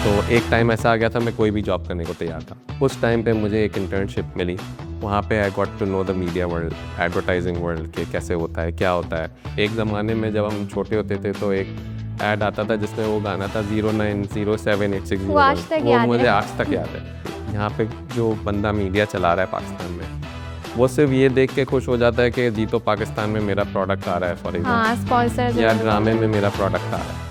तो एक टाइम ऐसा आ गया था मैं कोई भी जॉब करने को तैयार था। उस टाइम पे मुझे एक इंटर्नशिप मिली, वहाँ पे I got to know the media world, advertising world के कैसे होता है, क्या होता है। एक ज़माने में जब हम छोटे होते थे तो एक ऐड आता था जिसमें वो गाना था 09078601, वो आज तक वो याद मुझे है। आज तक याद है। यहाँ पे जो बंदा मीडिया चला रहा है पाकिस्तान में, वो सिर्फ ये देख के खुश हो जाता है कि जी तो पाकिस्तान में मेरा प्रोडक्ट आ रहा है फॉर हाँ, एग्जाम्पल, स्पॉन्सर या ड्रामे में मेरा प्रोडक्ट आ रहा है।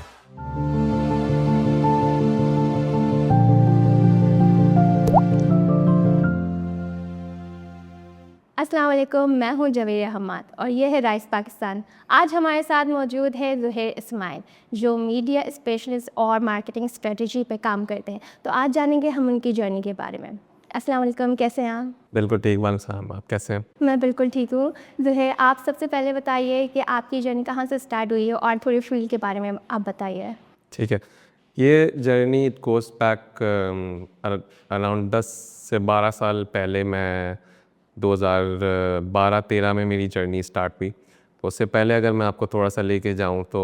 अस्सलाम वालेकुम, मैं हूँ जवेरिया हम्माद और ये है राइस पाकिस्तान। आज हमारे साथ मौजूद है ज़ुहैर इस्माइल, जो मीडिया स्पेशलिस्ट और मार्केटिंग स्ट्रेटजी पे काम करते हैं। तो आज जानेंगे हम उनकी जर्नी के बारे में। अस्सलाम वालेकुम, कैसे हैं आप? बिल्कुल ठीक, वालेकुम सलाम, आप कैसे हैं? मैं बिल्कुल ठीक हूँ। ज़ुहैर, आप सबसे पहले बताइए कि आपकी जर्नी कहाँ से स्टार्ट हुई है और थोड़ी फील्ड के बारे में आप बताइए। ठीक है, ये journey it goes back around 10 से 12 साल पहले। मैं 2012-13 में मेरी जर्नी स्टार्ट हुई। तो उससे पहले अगर मैं आपको थोड़ा सा लेके जाऊँ तो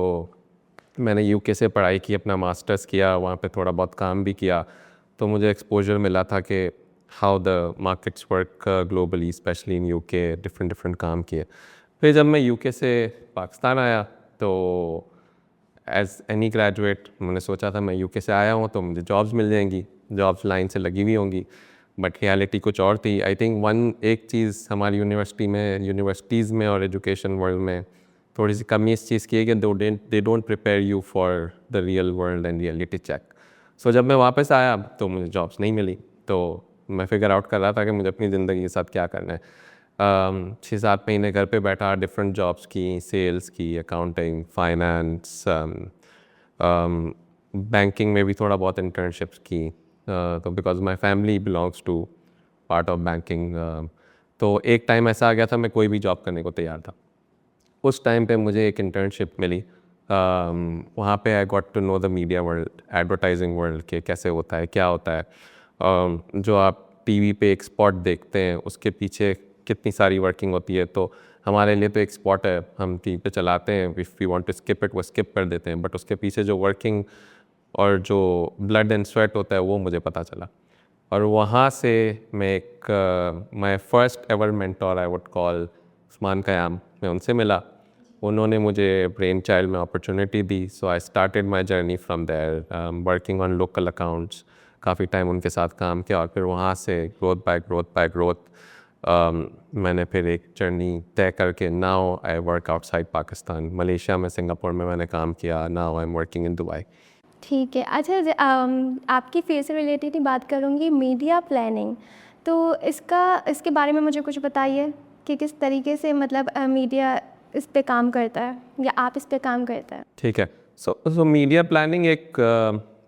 मैंने यूके से पढ़ाई की, अपना मास्टर्स किया, वहाँ पे थोड़ा बहुत काम भी किया। तो मुझे एक्सपोजर मिला था कि how the markets work globally, specially in UK, different काम किए। फिर जब मैं यूके से पाकिस्तान आया तो एज एनी ग्रेजुएट मैंने सोचा था मैं यूके से आया हूँ तो मुझे जॉब्स मिल जाएंगी, जॉब्स लाइन से लगी हुई होंगी। बट रियलिटी कुछ और थी। आई थिंक एक चीज़ हमारी यूनिवर्सिटीज़ में और एजुकेशन वर्ल्ड में थोड़ी सी कमी इस चीज़ की है कि they don't prepare you for the real world and reality check. So जब मैं वापस आया तो मुझे जॉब्स नहीं मिली, तो मैं फिगर आउट कर रहा था कि मुझे अपनी ज़िंदगी के साथ क्या करना है। 6-7 महीने घर पे बैठा, डिफरेंट जॉब्स की, सेल्स की, अकाउंटिंग, फाइनेंस, बैंकिंग में भी थोड़ा बहुत इंटर्नशिप्स की। तो because my family belongs to part of banking, तो एक टाइम ऐसा आ गया था मैं कोई भी जॉब करने को तैयार था। उस टाइम पे मुझे एक इंटर्नशिप मिली, वहाँ पे I got to know the media world, advertising world के कैसे होता है, क्या होता है। जो आप टीवी पे एक स्पॉट देखते हैं उसके पीछे कितनी सारी वर्किंग होती है। तो हमारे लिए तो एक स्पॉट है, हम टीवी पे चलाते हैं, if we want to skip it वो स्किप कर देते हैं, बट उसके पीछे जो वर्किंग और जो ब्लड एंड स्वेट होता है वो मुझे पता चला। और वहाँ से मैं एक my first ever mentor I would call Usman Qayam, मैं उनसे मिला। उन्होंने मुझे ब्रेन चाइल्ड में अपॉर्चुनिटी दी। So I started my journey from there, working on local accounts. काफ़ी टाइम उनके साथ काम किया और फिर वहाँ से ग्रोथ बाय ग्रोथ मैंने फिर एक जर्नी तय करके now I work outside Pakistan, Malaysia में, सिंगापुर में मैंने काम किया। Now I am working in Dubai. ठीक है। अच्छा, आपकी फील्ड से रिलेटेड ही बात करूँगी, मीडिया प्लानिंग। तो इसके बारे में मुझे कुछ बताइए कि किस तरीके से मतलब मीडिया इस पे काम करता है या आप इस पे काम करते हैं। ठीक है। सो मीडिया प्लानिंग एक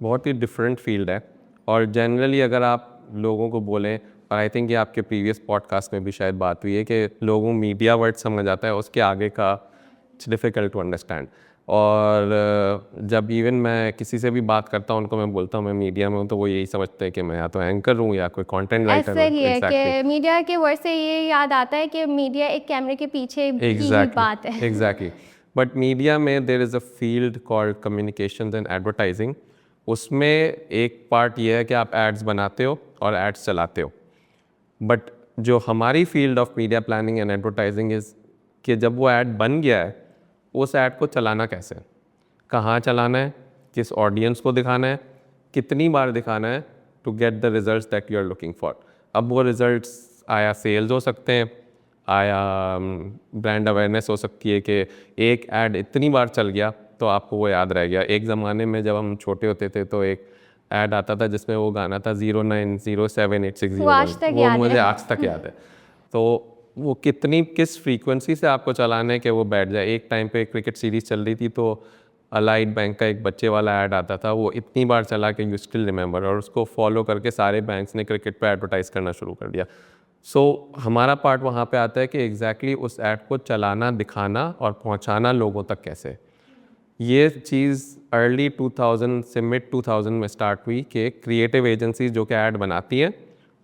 बहुत ही डिफरेंट फील्ड है। और जनरली अगर आप लोगों को बोलें, और आई थिंक ये आपके प्रीवियस पॉडकास्ट में भी शायद बात हुई है कि लोगों मीडिया वर्ड समझ आता है, उसके आगे का इट्स डिफ़िकल्ट टू अंडरस्टैंड। और जब इवन मैं किसी से भी बात करता हूँ, उनको मैं बोलता हूँ मैं मीडिया में हूँ, तो वो यही समझते हैं कि मैं या तो एंकर हूँ या कोई कंटेंट राइटर ऐसा हूँ। ही है एग्जैक्टली कि मीडिया के वर्ड से ये याद आता है कि मीडिया एक कैमरे के पीछे की ही बात है। एग्जैक्टली। बट मीडिया में there is a field called communications and advertising. उसमें एक पार्ट ये है कि आप एड्स बनाते हो और एड्स चलाते हो। बट जो हमारी field of media planning and advertising is कि जब वो ऐड बन गया है, उस ऐड को चलाना कैसे, कहाँ चलाना है, किस ऑडियंस को दिखाना है, कितनी बार दिखाना है to get the results that you are looking for. अब वो रिजल्ट्स आया सेल्स हो सकते हैं, आया ब्रांड अवेयरनेस हो सकती है कि एक ऐड इतनी बार चल गया तो आपको वो याद रह गया। एक ज़माने में जब हम छोटे होते थे तो एक ऐड आता था जिसमें वो गाना था 09078601, वो आज तक वो याद मुझे है। आज तक याद है। तो वो किस फ्रीक्वेंसी से आपको चलाना है कि वो बैठ जाए। एक टाइम पे क्रिकेट सीरीज़ चल रही थी तो अलाइड बैंक का एक बच्चे वाला ऐड आता था, वो इतनी बार चला कि यू स्टिल रिमेंबर, और उसको फॉलो करके सारे बैंक्स ने क्रिकेट पे एडवर्टाइज़ करना शुरू कर दिया। सो हमारा पार्ट वहाँ पे आता है कि एग्जैक्टली उस ऐड को चलाना, दिखाना और पहुँचाना लोगों तक कैसे। ये चीज़ अर्ली 2000 से मिड 2000 में स्टार्ट हुई कि क्रिएटिव एजेंसीज जो कि ऐड बनाती हैं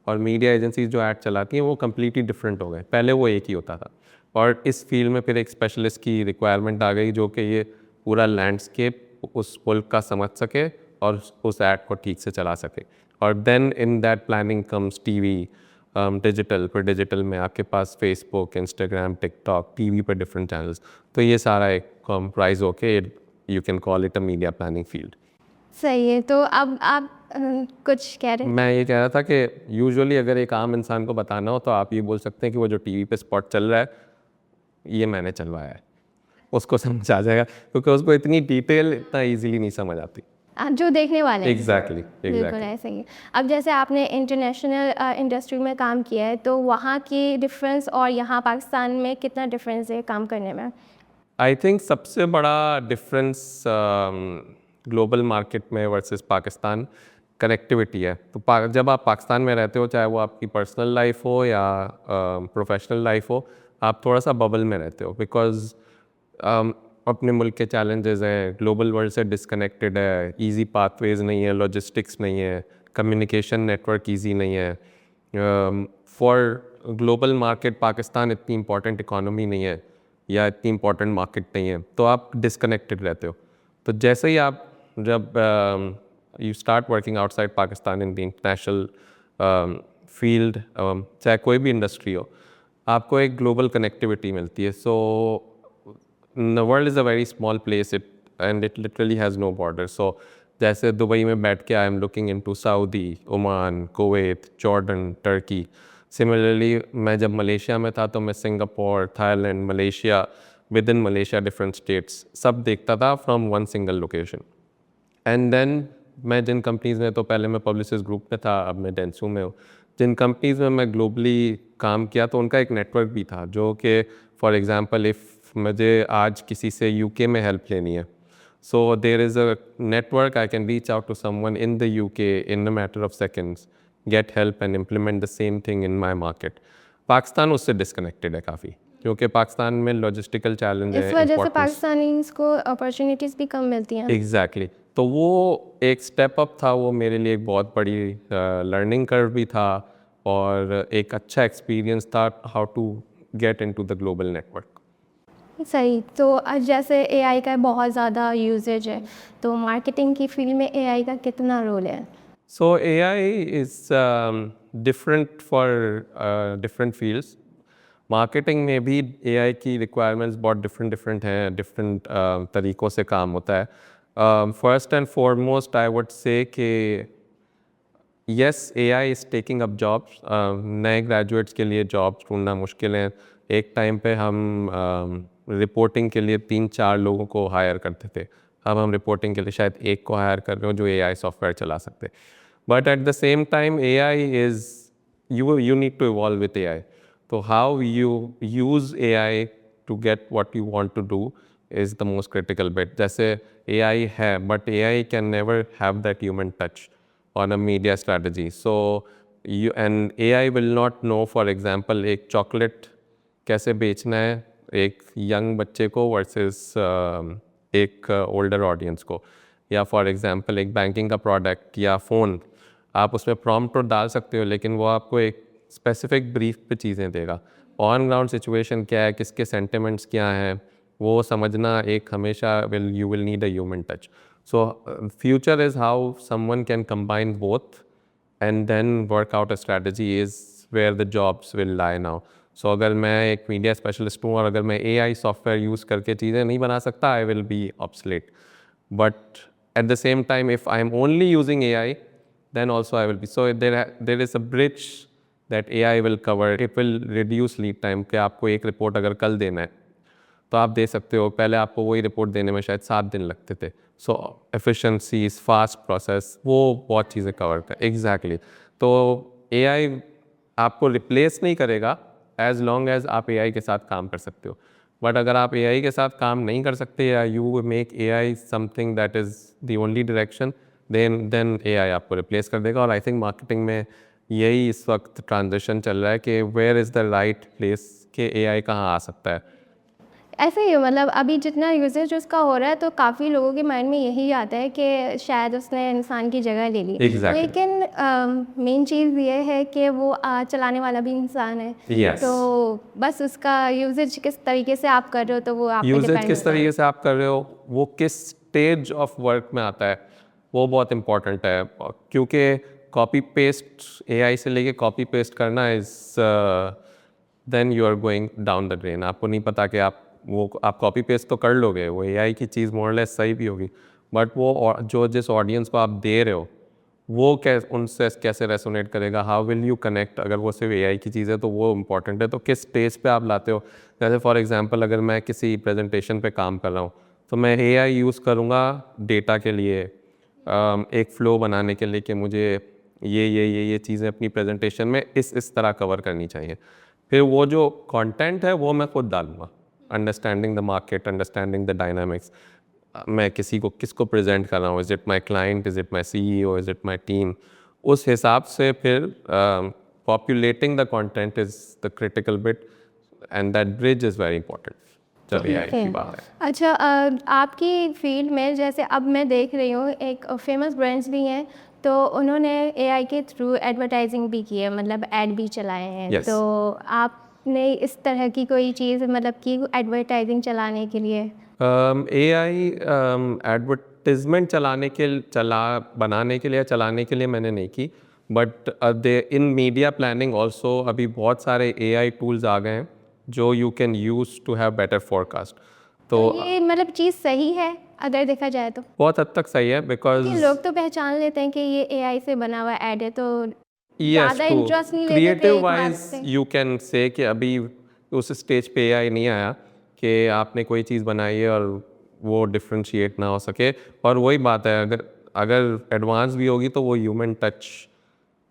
और मीडिया एजेंसीज जो ऐड चलाती हैं वो कम्प्लीटली डिफरेंट हो गए। पहले वो एक ही होता था और इस फील्ड में फिर एक स्पेशलिस्ट की रिक्वायरमेंट आ गई जो कि ये पूरा लैंडस्केप उस मुल्क का समझ सके और उस ऐड को ठीक से चला सके। और then in that planning comes TV, digital. पर डिजिटल में आपके पास फेसबुक, इंस्टाग्राम, टिकटॉक, टीवी पर डिफरेंट चैनल्स। तो ये सारा एक कंप्राइज होके you can call it a media planning field. सही है। तो अब आप कुछ कह रहे हैं? मैं ये कह रहा था कि यूजुअली अगर एक आम इंसान को बताना हो तो आप ये बोल सकते हैं कि वो जो टीवी पे स्पॉट चल रहा है ये मैंने चलवाया है, उसको समझ आ जाएगा, क्योंकि उसको इतनी डिटेल इतना इजीली नहीं समझ आती। जो देखने वाले हैं। एग्जैक्टली बिल्कुल ऐसा ही है। अब जैसे आपने इंटरनेशनल इंडस्ट्री में काम किया है, तो वहाँ की डिफरेंस और यहाँ पाकिस्तान में कितना डिफरेंस है काम करने में? आई थिंक सबसे बड़ा डिफरेंस ग्लोबल मार्केट में वर्सेस पाकिस्तान कनेक्टिविटी है। तो जब आप पाकिस्तान में रहते हो, चाहे वो आपकी पर्सनल लाइफ हो या प्रोफेशनल लाइफ हो, आप थोड़ा सा बबल में रहते हो, बिकॉज अपने मुल्क के चैलेंजेस हैं, ग्लोबल वर्ल्ड से डिस्कनेक्टेड है, इजी पाथवेज नहीं है, लॉजिस्टिक्स नहीं है, कम्युनिकेशन नेटवर्क इजी नहीं है। फॉर ग्लोबल मार्केट पाकिस्तान इतनी इंपॉर्टेंट इकोनॉमी नहीं है या इतनी इंपॉर्टेंट मार्केट नहीं है, तो आप डिस्कनेक्टेड रहते हो। तो जैसे ही आप जब you start working outside Pakistan in the international field, चाहे कोई भी इंडस्ट्री हो, आपको एक ग्लोबल कनेक्टिविटी मिलती है। सो the world is a very small place, and it literally has no border. So जैसे दुबई में बैठ के I am looking into Saudi, Oman, Kuwait, Jordan, Turkey. Similarly मैं जब मलेशिया में था तो मैं Singapore, Thailand, Malaysia, within Malaysia different states सब देखता था from one single location. And then मैं जिन कंपनीज़ में, तो पहले मैं पब्लिसिस्ट ग्रुप में था, अब मैं डेंसू में हूँ, जिन कंपनीज़ में मैं ग्लोबली काम किया तो उनका एक नेटवर्क भी था, जो कि फॉर एग्ज़ाम्पल इफ़ मुझे आज किसी से यूके में हेल्प लेनी है, so there is a network, I can reach out to someone in the UK in a matter of seconds, get help and implement the same thing in my market. Pakistan उससे disconnected है काफ़ी, क्योंकि पाकिस्तान में logistical challenge है, इस वजह से Pakistanis को अपॉर्चुनिटीज़ भी कम मिलती हैं। एग्जैक्टली। तो वो एक स्टेप अप था, वो मेरे लिए एक बहुत बड़ी लर्निंग कर्व भी था और एक अच्छा एक्सपीरियंस था how to get into the global network. सही। तो जैसे एआई का बहुत ज़्यादा यूजेज है, तो मार्केटिंग की फील्ड में एआई का कितना रोल है? सो AI is different for different fields. Marketing में भी एआई की रिक्वायरमेंट्स बहुत डिफरेंट हैं, डिफरेंट तरीक़ों से काम होता है। First and foremost I would say कि yes, AI is taking up jobs. नए ग्रेजुएट्स के लिए जॉब्स ढूंढना मुश्किल है। एक टाइम पे हम रिपोर्टिंग के लिए 3-4 लोगों को हायर करते थे, अब हम रिपोर्टिंग के लिए शायद एक को हायर कर रहे हो जो एआई सॉफ्टवेयर चला सकते। But at the same time AI is, you need to evolve with AI. So how you use AI to get what you want to do is the most critical bit. जैसे AI है, but AI can never have that human touch on a media strategy. So and AI will not know, for example, एक chocolate कैसे बेचना है एक young बच्चे को versus एक ओल्डर ऑडियंस को, या फॉर एग्जांपल एक बैंकिंग का प्रोडक्ट या फ़ोन, आप उसमें प्रॉम्प्ट तो डाल सकते हो, लेकिन वो आपको एक स्पेसिफिक ब्रीफ पे चीज़ें देगा। ऑन ग्राउंड सिचुएशन क्या है, किसके सेंटिमेंट्स क्या हैं, वो समझना एक हमेशा you will need a human touch. So future is how someone can combine both and then work out a strategy is where the jobs will lie now. So अगर मैं एक मीडिया स्पेशलिस्ट हूँ और अगर मैं एआई सॉफ्टवेयर यूज़ करके चीज़ें नहीं बना सकता, I will be obsolete. But at the same time if I am only using AI, then also I will be. So there is a bridge that AI will cover. It will reduce lead time. कि आपको एक report अगर कल देना है तो आप दे सकते हो, पहले आपको वही रिपोर्ट देने में शायद 7 दिन लगते थे। सो एफिशिएंसीज, फास्ट प्रोसेस, वो बहुत चीज़ें कवर कर। एग्जैक्टली। तो AI आपको रिप्लेस नहीं करेगा एज लॉन्ग एज आप AI के साथ काम कर सकते हो। बट अगर आप AI के साथ काम नहीं कर सकते या you make AI something that is the only direction, then AI आपको रिप्लेस कर देगा। और आई थिंक मार्केटिंग में यही इस वक्त ट्रांजिशन चल रहा है कि where is the right place के AI कहाँ आ सकता है। ऐसे ही मतलब अभी जितना यूजेज उसका हो रहा है तो काफ़ी लोगों के माइंड में यही आता है कि शायद उसने इंसान की जगह ले ली। Exactly. लेकिन मेन चीज़ ये है कि वो चलाने वाला भी इंसान है। Yes. तो बस उसका यूजेज किस तरीके से आप कर रहे हो तो वो आप यूजेज किस तरीके से आप कर रहे हो, वो किस स्टेज ऑफ वर्क में आता है। वो बहुत इम्पॉर्टेंट है, क्योंकि कॉपी पेस्ट एआई से लेके कॉपी पेस्ट करना is then you are going down the drain. आपको नहीं पता कि आप कॉपी पेस्ट तो कर लोगे, वो एआई की चीज़ मोरलेस सही भी होगी, बट वो जो जिस ऑडियंस को आप दे रहे हो वो उनसे कैसे रेसोनेट करेगा, हाउ विल यू कनेक्ट। अगर वो सिर्फ एआई की चीज़ है तो वो इम्पॉर्टेंट है। तो किस स्टेज पे आप लाते हो, जैसे फॉर एग्जांपल अगर मैं किसी प्रेजेंटेशन पे काम कर रहा हूँ तो मैं एआई यूज़ करूँगा डेटा के लिए, एक फ़्लो बनाने के लिए कि मुझे ये चीज़ें अपनी प्रेजेंटेशन में इस तरह कवर करनी चाहिए। फिर वो जो कंटेंट है वो मैं खुद डालूँगा, understanding the market, understanding the dynamics. मैं किसको प्रेजेंट कर रहा हूँ, is it my client, is it my CEO, is it my team. उस हिसाब से फिर populating the content is the critical bit, and that bridge is very important जब एआई की बात है। अच्छा, आपकी फील्ड में जैसे अब मैं देख रही हूँ एक फेमस ब्रांड्स भी हैं, तो उन्होंने एआई के थ्रू एडवर्टाइजिंग भी की है, मतलब एड भी चलाए हैं। Yes. तो आपने इस तरह की कोई चीज़ मतलब की एडवर्टाइजिंग चलाने के लिए? एआई एडवर्टिजमेंट बनाने के लिए चलाने के लिए मैंने नहीं की, but in media planning also अभी बहुत सारे एआई टूल्स आ गए हैं जो you can use to have better forecast. तो तो ये मतलब चीज़ सही है अगर देखा जाए तो? बहुत हद तक सही है, बिकॉज कि लोग तो पहचान लेते हैं कि ये एआई से बना हुआ ऐड है, तो यस, ज़्यादा टू इंटरेस्ट नहीं लेते क्रिएटिव फेक बात वाइज से। यू कैन से कि अभी उस स्टेज पे एआई नहीं आया कि आपने कोई चीज़ बनाई है और वो डिफ्रेंशिएट ना हो सके। और वही बात है, अगर एडवांस भी होगी तो वो human touch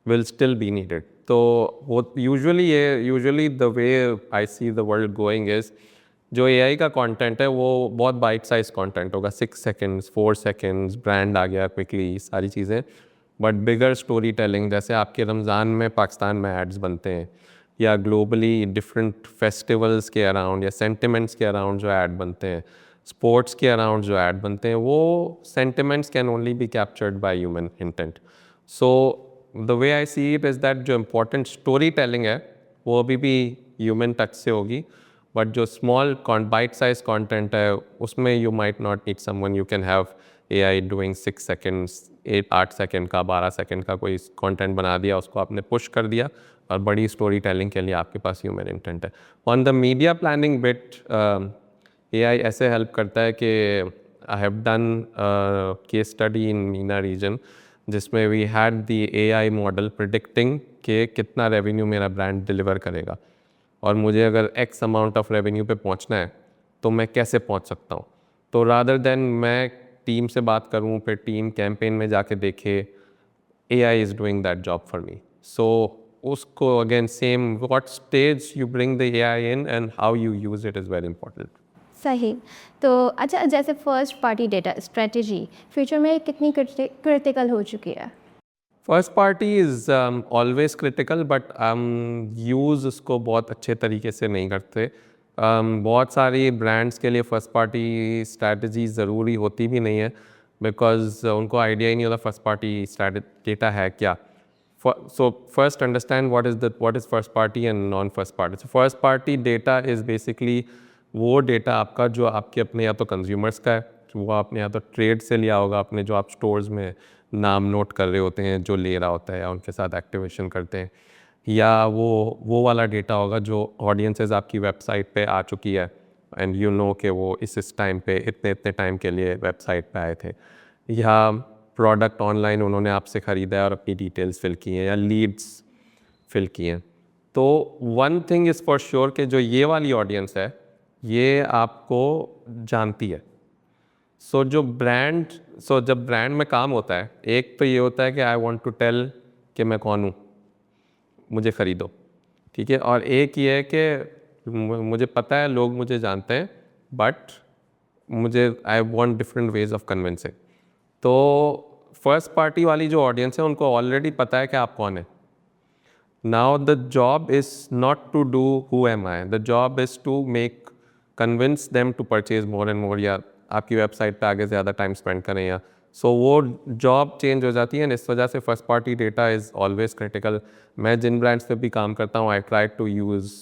will still be needed. तो वो usually the way I see the world going is, जो एआई का कंटेंट है वो बहुत बाइट साइज कंटेंट होगा, 6 सेकंड्स 4 सेकंड्स, ब्रांड आ गया क्विकली, सारी चीज़ें। बट बिगर स्टोरी टेलिंग, जैसे आपके रमज़ान में पाकिस्तान में एड्स बनते हैं, या ग्लोबली डिफरेंट फेस्टिवल्स के अराउंड या सेंटिमेंट्स के अराउंड जो ऐड बनते हैं, स्पोर्ट्स के अराउंड जो ऐड बनते हैं, वो sentiments can only be captured by human intent. So the way I see it is that जो इम्पोर्टेंट स्टोरी टेलिंग है वो अभी भी ह्यूमन टच से होगी, बट जो स्मॉल बाइट साइज कंटेंट है उसमें you might not need someone, you can have AI doing 6 seconds 8 second का 12 सेकंड का कोई कंटेंट बना दिया, उसको आपने पुश कर दिया, और बड़ी स्टोरी टेलिंग के लिए आपके पास ह्यूमन इंटेंट है। On the media planning bit AI ऐसे हेल्प करता है कि I have done case study in MENA region, जिसमें we had the AI model predicting कि कितना रेवेन्यू मेरा ब्रांड डिलीवर करेगा, और मुझे अगर एक्स अमाउंट ऑफ रेवेन्यू पे पहुंचना है तो मैं कैसे पहुंच सकता हूं। तो रादर देन मैं टीम से बात करूं, फिर टीम कैंपेन में जाके देखे, AI is doing that job for me. So उसको again same, what stage you bring the AI in and how you use it is very important. सही। तो अच्छा, जैसे first party data strategy future में कितनी क्रिटिकल हो चुकी है? First party is always critical, but use उसको बहुत अच्छे तरीके से नहीं करते। बहुत सारी ब्रांड्स के लिए फ़र्स्ट पार्टी स्ट्रैटेजी ज़रूरी होती भी नहीं है, बिकॉज उनको आइडिया ही नहीं होता फर्स्ट पार्टी डेटा है क्या। So first understand what is first party and non first party. So first party data is basically वो डेटा आपका जो आपके अपने या तो कंज्यूमर्स का है, वो आपने या तो ट्रेड से लिया होगा, अपने जो आप स्टोर्स में नाम नोट कर रहे होते हैं जो ले रहा होता है या उनके साथ एक्टिवेशन करते हैं, या वो वाला डेटा होगा जो ऑडियंसेस आपकी वेबसाइट पे आ चुकी है एंड यू नो कि वो इस टाइम पे इतने टाइम के लिए वेबसाइट पे आए थे, या प्रोडक्ट ऑनलाइन उन्होंने आपसे ख़रीदा है और अपनी डिटेल्स फिल की हैं, या लीड्स फिल की हैं। तो one thing is for sure कि जो ये वाली ऑडियंस है ये आपको जानती है। सो जब ब्रांड में काम होता है, एक तो ये होता है कि आई वांट टू टेल कि मैं कौन हूँ, मुझे ख़रीदो, ठीक है। और एक ये है कि मुझे पता है लोग मुझे जानते हैं, बट मुझे I want different ways of convincing. तो फर्स्ट पार्टी वाली जो ऑडियंस है उनको ऑलरेडी पता है कि आप कौन है। Now the job is not to do who am I, the job is to convince them to purchase more and more, या आपकी वेबसाइट पे आगे ज़्यादा टाइम स्पेंड करें, या सो वो जॉब चेंज हो जाती है। इस वजह से first party data is always critical. मैं जिन ब्रांड्स पे भी काम करता हूँ, I try to use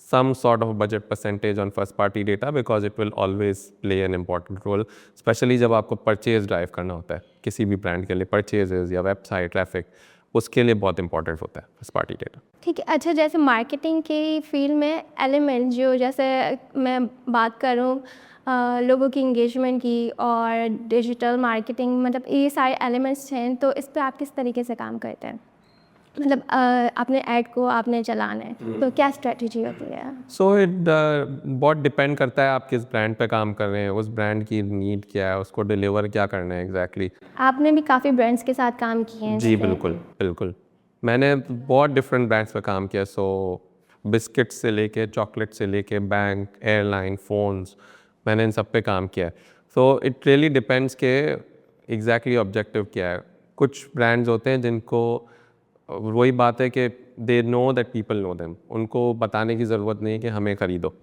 some sort of budget percentage on first party data because it will always play an important role, especially जब आपको परचेज ड्राइव करना होता है किसी भी ब्रांड के लिए, परचेजेस या वेबसाइट ट्रैफिक, उसके लिए बहुत इंपॉर्टेंट होता है फर्स्ट पार्टी डेटा। ठीक है। अच्छा, जैसे मार्केटिंग की फील्ड में एलिमेंट जो, जैसे मैं बात करूँ लोगों की इंगेजमेंट की और डिजिटल मार्केटिंग, मतलब ये सारे एलिमेंट्स हैं, तो इस पे आप किस तरीके से काम करते हैं? मतलब अपने ऐड को आपने चलाना है तो क्या स्ट्रेटजी होती है? सो इट बहुत डिपेंड करता है आप किस ब्रांड पे काम कर रहे हैं, उस ब्रांड की नीड क्या है, उसको डिलीवर क्या करना है एग्जैक्टली। आपने भी काफ़ी ब्रांड्स के साथ काम किए हैं। जी बिल्कुल बिल्कुल, मैंने बहुत डिफरेंट ब्रांड्स पे काम किया। सो बिस्किट से लेके चॉकलेट से लेके बैंक, एयरलाइन, फ़ोन्स, मैंने इन सब पे काम किया है। सो इट रियली डिपेंड्स के एग्जैक्टली ऑब्जेक्टिव क्या है। कुछ ब्रांड्स होते हैं जिनको वही बात है कि they know that people know them, उनको बताने की ज़रूरत नहीं है कि हमें ख़रीदो,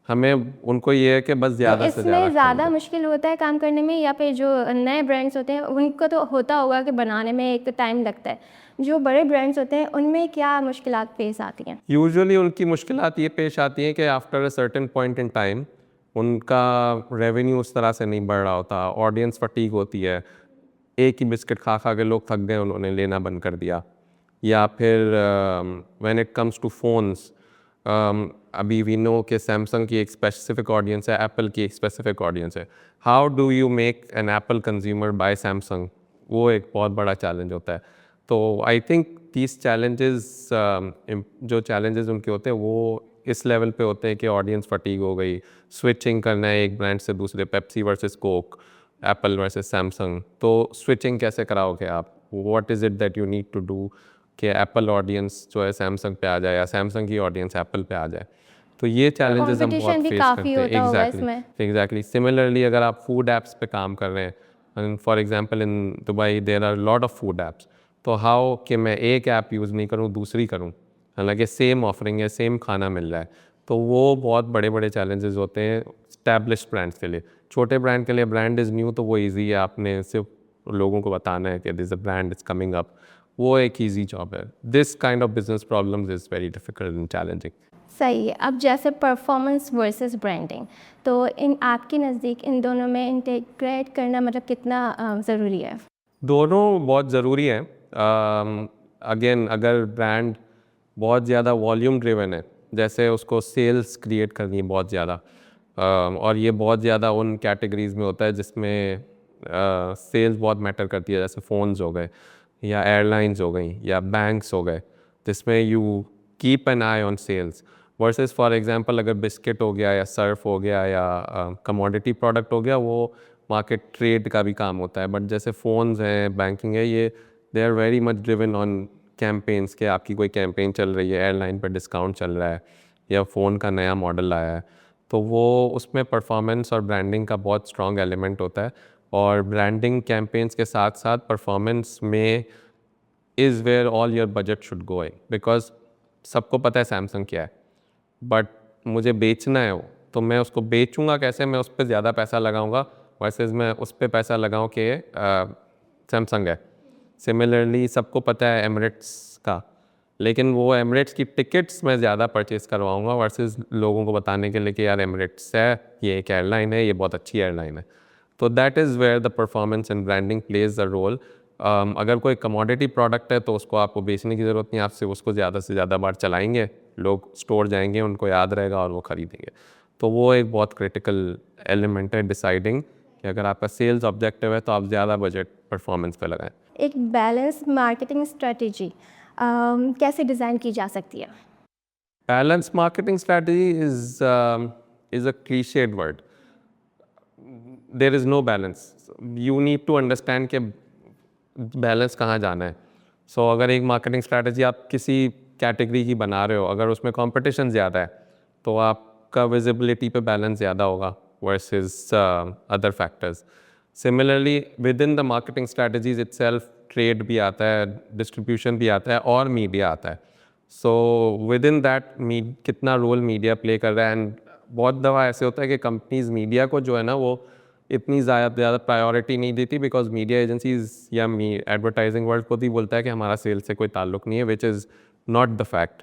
हमें उनको ये है कि बस ज़्यादा से ज़्यादा। इसमें ज़्यादा मुश्किल होता है काम करने में, या फिर जो नए ब्रांड्स होते हैं उनको तो होता होगा कि बनाने में एक तो टाइम लगता है, जो बड़े ब्रांड्स होते हैं उनमें क्या मुश्किलात पेश आती हैं? यूजुअली उनकी मुश्किलात ये पेश आती हैं कि after a certain point in time उनका रेवेन्यू उस तरह से नहीं बढ़ रहा होता, ऑडियंस फटीग होती है, एक ही बिस्किट खा खा के लोग थक गए, उन्होंने लेना बंद कर दिया। या फिर when it comes to phones, अभी वी नो कि सैमसंग की एक स्पेसिफिक ऑडियंस है, एप्पल की एक स्पेसिफिक ऑडियंस है। How do you make an Apple consumer buy Samsung, वो एक बहुत बड़ा चैलेंज होता है। तो आई थिंक दीज चैलेंजेस, जो चैलेंजेस उनके होते हैं वो इस लेवल पे होते हैं कि ऑडियंस फटीग हो गई, स्विचिंग करना है एक ब्रांड से दूसरे, Pepsi versus Coke, Apple versus Samsung, तो स्विचिंग कैसे कराओगे आप? What is it that you need to do कि एप्पल ऑडियंस जो है सैमसंग पे आ जाए या सैमसंग की ऑडियंस एप्पल पे आ जाए। तो ये चैलेंजेस हम बहुत कंपटीशन भी फेस काफ़ी करते हैं। होता होगा इसमें। एग्जैक्टली। सिमिलरली अगर आप फूड ऐप्स पे काम कर रहे हैं, for example in Dubai there are lot of food apps, तो हाउ कि मैं एक ऐप यूज़ नहीं करूँ दूसरी करूँ, हालांकि सेम ऑफरिंग है, सेम खाना मिल रहा है, तो वो बहुत बड़े बड़े चैलेंजेस होते हैं स्टैब्लिश्ड ब्रांड्स के लिए। छोटे ब्रांड के लिए ब्रांड इज़ न्यू तो वो ईजी है, आपने सिर्फ लोगों को बताना है कि this a brand is coming up, वो एक ईजी जॉब है। This kind of business problems is very difficult and challenging. सही है। अब जैसे परफॉर्मेंस वर्सेस ब्रांडिंग, तो इन आपके नज़दीक इन दोनों में इंटीग्रेट करना मतलब कितना ज़रूरी है? दोनों बहुत ज़रूरी हैं। अगेन अगर ब्रांड बहुत ज़्यादा वॉल्यूम ड्रिवन है, जैसे उसको सेल्स क्रिएट करनी है बहुत ज़्यादा, और ये बहुत ज़्यादा उन कैटेगरीज़ में होता है जिसमें सेल्स बहुत मैटर करती है, जैसे फ़ोन्स हो गए या एयरलाइंस हो गई या बैंक्स हो गए, जिसमें you keep an eye on sales. Versus for example अगर बिस्किट हो गया या सर्फ हो गया या कमोडिटी प्रोडक्ट हो गया, वो मार्केट ट्रेड का भी काम होता है। बट जैसे फ़ोन्स हैं, बैंकिंग है, ये they are very much driven on campaigns के, आपकी कोई कैंपेन चल रही है, एयरलाइन पर डिस्काउंट चल रहा है या फ़ोन का नया मॉडल आया है, तो वो उसमें परफॉर्मेंस और ब्रांडिंग का बहुत स्ट्रॉन्ग एलिमेंट होता है। और ब्रांडिंग कैंपेन्स के साथ साथ परफॉर्मेंस में is where all your budget should go, because सबको पता है सैमसंग क्या है, बट मुझे बेचना है वो, तो मैं उसको बेचूंगा कैसे? मैं उस पर ज़्यादा पैसा लगाऊंगा वर्सेस मैं उस पर पैसा लगाऊं कि सैमसंग है। सिमिलरली सबको पता है एमिरेट्स का, लेकिन वो एमिरेट्स की टिकट्स मैं ज़्यादा परचेज़ करवाऊंगा वर्सेस लोगों को बताने के लिए कि यार एमिरेट्स है, ये एक एयरलाइन है, ये बहुत अच्छी एयरलाइन है। तो that is where the performance and branding plays the role. अगर कोई कमोडिटी प्रोडक्ट है तो उसको आपको बेचने की ज़रूरत नहीं, आप सिर्फ उसको ज़्यादा से ज़्यादा बार चलाएंगे, लोग स्टोर जाएंगे, उनको याद रहेगा और वो ख़रीदेंगे। तो वो एक बहुत क्रिटिकल एलिमेंट है डिसाइडिंग कि अगर आपका सेल्स ऑब्जेक्टिव है तो आप ज़्यादा बजट परफॉर्मेंस पे लगाएं। एक बैलेंस मार्केटिंग स्ट्रेटजी कैसे डिज़ाइन की जा सकती है? Balance marketing strategy is a clichéd word. There is no balance. You need to understand कि बैलेंस कहाँ जाना है। सो अगर एक मार्केटिंग स्ट्रैटेजी आप किसी कैटेगरी की बना रहे हो, अगर उसमें कंपटीशन ज़्यादा है तो आपका विजिबिलिटी पे बैलेंस ज़्यादा होगा versus other factors. Similarly with in the marketing strategies itself trade भी आता है, डिस्ट्रीब्यूशन भी आता है और मीडिया आता है। सो विद इन दैट कितना रोल मीडिया प्ले कर रहा है। एंड बहुत दफ़ा ऐसे होता है कि कंपनीज मीडिया को जो है ना वो इतनी ज़्यादा प्रायोरिटी नहीं देती, बिकॉज मीडिया एजेंसीज या एडवर्टाइजिंग वर्ल्ड खुद ही बोलता है कि हमारा सेल्स से कोई ताल्लुक नहीं है, which is not the fact.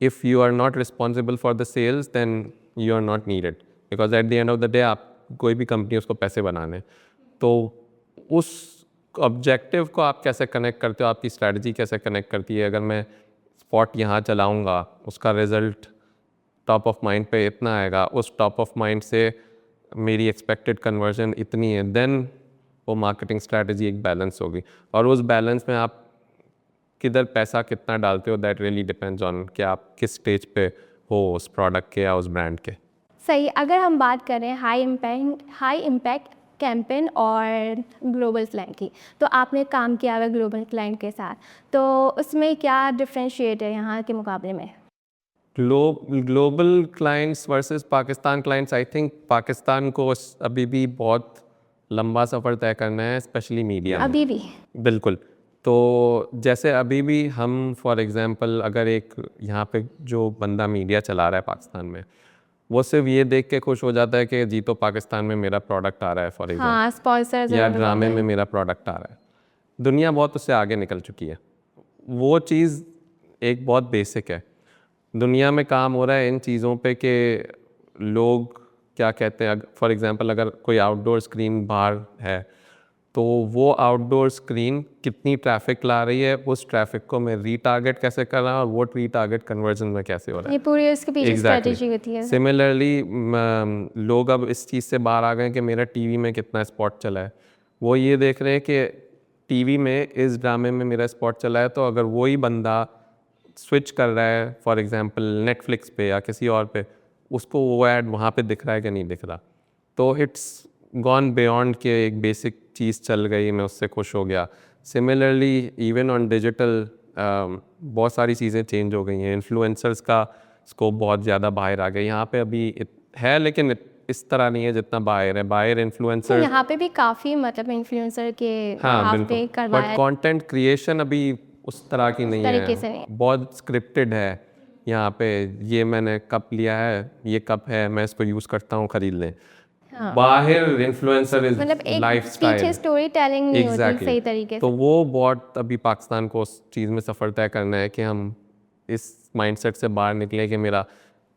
if you are not responsible for the sales then you are not needed, because at the end of the day आप कोई भी कंपनी उसको पैसे बनाने, तो उस ऑब्जेक्टिव को आप कैसे कनेक्ट करते हो, आपकी स्ट्रैटेजी कैसे कनेक्ट करती है। अगर मैं स्पॉट यहाँ चलाऊँगा, उसका रिजल्ट टॉप ऑफ माइंड पे इतना आएगा, उस टॉप ऑफ माइंड से मेरी एक्सपेक्टेड कन्वर्जन इतनी है, देन वो मार्केटिंग स्ट्रैटेजी एक बैलेंस होगी। और उस बैलेंस में आप किधर पैसा कितना डालते हो, दैट रियली डिपेंड्स ऑन कि आप किस स्टेज पे हो उस प्रोडक्ट के या उस ब्रांड के। सही। अगर हम बात करें हाई इम्पैक्ट कैंपेन और ग्लोबल क्लाइंट की, तो आपने काम किया हुआ ग्लोबल क्लाइंट के साथ, तो उसमें क्या डिफरेंशिएट है यहाँ के मुकाबले में? Global clients versus Pakistan clients, I think Pakistan को अभी भी बहुत लंबा सफ़र तय करना है, स्पेशली मीडिया में। अभी भी? बिल्कुल। तो जैसे अभी भी हम फॉर एग्जांपल अगर एक यहाँ पे जो बंदा मीडिया चला रहा है पाकिस्तान में, वो सिर्फ ये देख के खुश हो जाता है कि जी तो पाकिस्तान में मेरा प्रोडक्ट आ रहा है फॉर एग्जांपल, हाँ, स्पॉन्सर्स या ड्रामे में मेरा प्रोडक्ट आ रहा है। दुनिया बहुत उससे आगे निकल चुकी है। वो चीज़ एक बहुत बेसिक है। दुनिया में काम हो रहा है इन चीज़ों पे कि लोग क्या कहते हैं, फॉर एग्जांपल अगर कोई आउटडोर स्क्रीन बाहर है, तो वो आउटडोर स्क्रीन कितनी ट्रैफिक ला रही है, उस ट्रैफिक को मैं रीटारगेट कैसे कर रहा हूँ, और वो रीटारगेट कन्वर्जन में कैसे हो रहा है, ये पूरी उसके पीछे स्ट्रेटजी होती है। सिमिलरली लोग अब इस चीज़ से बाहर आ गए कि मेरा टीवी में कितना स्पॉट चला है। वो ये देख रहे हैं कि टीवी में इस ड्रामे में मेरा स्पॉट चला है, तो अगर वही बंदा स्विच कर रहा है फॉर एग्जांपल नेटफ्लिक्स पे या किसी और पे, उसको वो ऐड वहाँ पे दिख रहा है कि नहीं दिख रहा। तो इट्स गॉन बियॉन्ड के एक बेसिक चीज़ चल गई, मैं उससे खुश हो गया। सिमिलरली इवन ऑन डिजिटल बहुत सारी चीज़ें चेंज हो गई हैं। इन्फ्लुएंसर्स का स्कोप बहुत ज़्यादा बाहर आ गया। यहाँ पे अभी है लेकिन इस तरह नहीं है जितना बाहर है। बाहर इन्फ्लुएंसर यहाँ पे भी काफ़ी मतलब इन्फ्लुएंसर के हाँ पे बिल्कुल, करवाया बट कंटेंट क्रिएशन अभी उस तरह की नहीं तरीके से है, नहीं। बहुत स्क्रिप्टेड है। यहाँ पे ये मैंने कप लिया है, ये कप है, मैं इसको यूज़ करता हूँ, खरीद लें। हाँ। बाहर इन्फ्लुएंसर इज मतलब एक लाइफस्टाइल, पीछे स्टोरी टेलिंग नहीं होती एग्जैक्टली सही तरीके तो से। वो बहुत अभी पाकिस्तान को उस चीज़ में सफ़र तय करना है कि हम इस माइंडसेट से बाहर निकले कि मेरा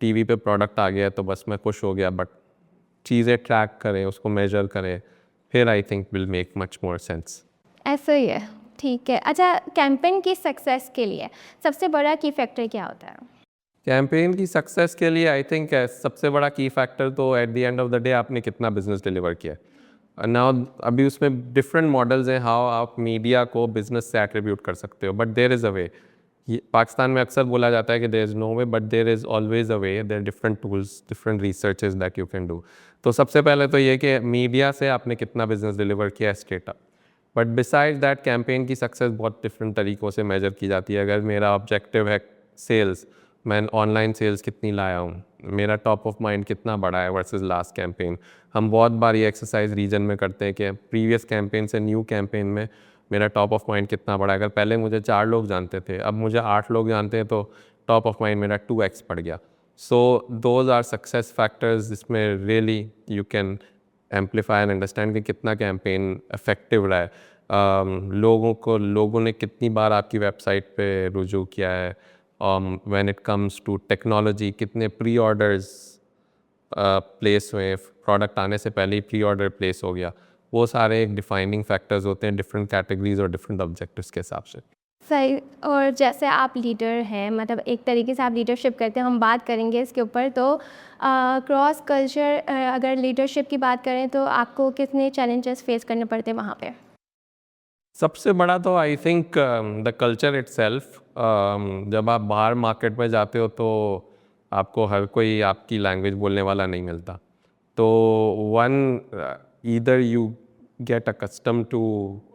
टीवी पे प्रोडक्ट आ गया तो बस मैं खुश हो गया, बट चीज़ें ट्रैक करें, उसको मेजर करें, फिर I think will make much more sense. ऐसा ही है, ठीक है। अच्छा, कैंपेन की सक्सेस के लिए सबसे बड़ा की फैक्टर क्या होता है? कैंपेन की सक्सेस के लिए आई थिंक सबसे बड़ा की फैक्टर तो at the end of the day आपने कितना बिजनेस डिलीवर किया है। नाउ अभी उसमें डिफरेंट मॉडल्स हैं हाउ आप मीडिया को बिजनेस से एट्रीब्यूट कर सकते हो, but there is a way. Pakistan में अक्सर बोला जाता है कि there is no way, but there is always a way. There different tools, different researches that you can do. तो सबसे पहले तो ये कि मीडिया से आपने कितना बिजनेस डिलीवर किया है, straight up. But beside that campaign की सक्सेस बहुत डिफरेंट तरीक़ों से मेजर की जाती है। अगर मेरा ऑब्जेक्टिव है सेल्स, मैं ऑनलाइन सेल्स कितनी लाया हूँ, मेरा टॉप ऑफ माइंड कितना बढ़ा है वर्सेस लास्ट कैंपेन। हम बहुत बार ये एक्सरसाइज रीजन में करते हैं कि प्रीवियस कैंपेन से न्यू कैंपेन में मेरा टॉप ऑफ माइंड कितना बढ़ा है। अगर पहले मुझे 4 लोग जानते थे, अब मुझे 8 लोग जानते हैं, तो टॉप ऑफ माइंड मेरा 2x बढ़ गया। So those are success factors जिसमें really you can amplify and understand कि कितना कैंपेन इफेक्टिव रहा है, लोगों ने कितनी बार आपकी वेबसाइट पे रुजू किया है। When it comes to technology, कितने प्री ऑर्डर्स प्लेस हुए, प्रोडक्ट आने से पहले ही प्री ऑर्डर प्लेस हो गया। वो सारे एक डिफाइनिंग फैक्टर्स होते हैं डिफरेंट कैटेगरीज और डिफरेंट ऑब्जेक्टिव्स के हिसाब से। सही। और जैसे आप लीडर हैं, मतलब एक तरीके से आप लीडरशिप करते हैं, हम बात करेंगे इसके ऊपर। तो क्रॉस कल्चर अगर लीडरशिप की बात करें तो आपको कितने चैलेंजेस फेस करने पड़ते हैं वहाँ पे? सबसे बड़ा तो I think the culture itself. जब आप बाहर मार्केट में जाते हो तो आपको हर कोई आपकी लैंग्वेज बोलने वाला नहीं मिलता। तो either you get accustomed to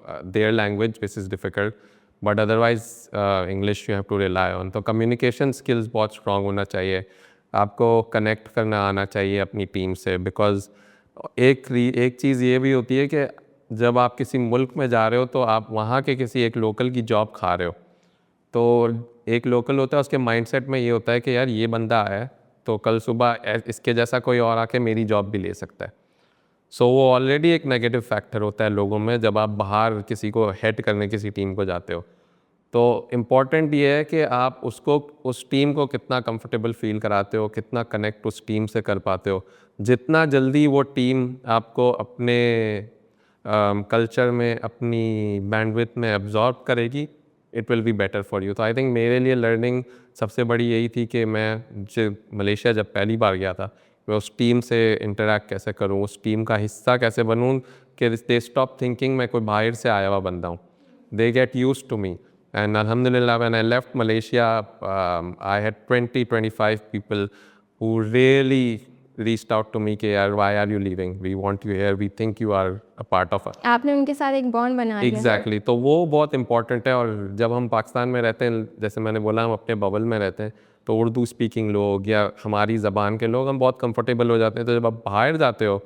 their language which is difficult, but otherwise English you have to rely on. तो कम्युनिकेशन स्किल्स बहुत स्ट्रॉन्ग होना चाहिए, आपको कनेक्ट करना आना चाहिए अपनी टीम से। बिकॉज एक चीज़ ये भी होती है कि जब आप किसी मुल्क में जा रहे हो तो आप वहाँ के किसी एक लोकल की जॉब खा रहे हो। तो एक लोकल होता है, उसके माइंडसेट में ये होता है कि यार ये बंदा आया तो कल सुबह इसके जैसा कोई और आके मेरी जॉब भी ले सकता है। सो वो ऑलरेडी एक नेगेटिव फैक्टर होता है लोगों में जब आप बाहर किसी को हेड करने किसी टीम को जाते हो। तो इम्पॉर्टेंट ये है कि आप उसको उस टीम को कितना कंफर्टेबल फील कराते हो, कितना कनेक्ट उस टीम से कर पाते हो। जितना जल्दी वो टीम आपको अपने कल्चर में, अपनी बैंडविड्थ में एब्जॉर्ब करेगी, it will be better for you. तो आई थिंक मेरे लिए लर्निंग सबसे बड़ी यही थी कि मैं मलेशिया जब पहली बार गया था, मैं उस टीम से इंटरेक्ट कैसे करूँ, उस टीम का हिस्सा कैसे बनूँ कि दे स्टॉप थिंकिंग मैं कोई बाहर से आया हुआ बंदा हूँ। They get used to me. And Alhamdulillah, when I left Malaysia, I had 20-25 people who really reached out to me कि यार why are you leaving? We want you here. We think you are a part of us. आपने उनके साथ एक bond बना लिया। Exactly. तो वो बहुत important है। और जब हम पाकिस्तान में रहते हैं, जैसे मैंने बोला, हम अपने बबल में रहते हैं, तो उर्दू स्पीकिंग लोग या हमारी ज़बान के लोग हम बहुत कंफर्टेबल हो जाते हैं। तो जब आप बाहर जाते हो,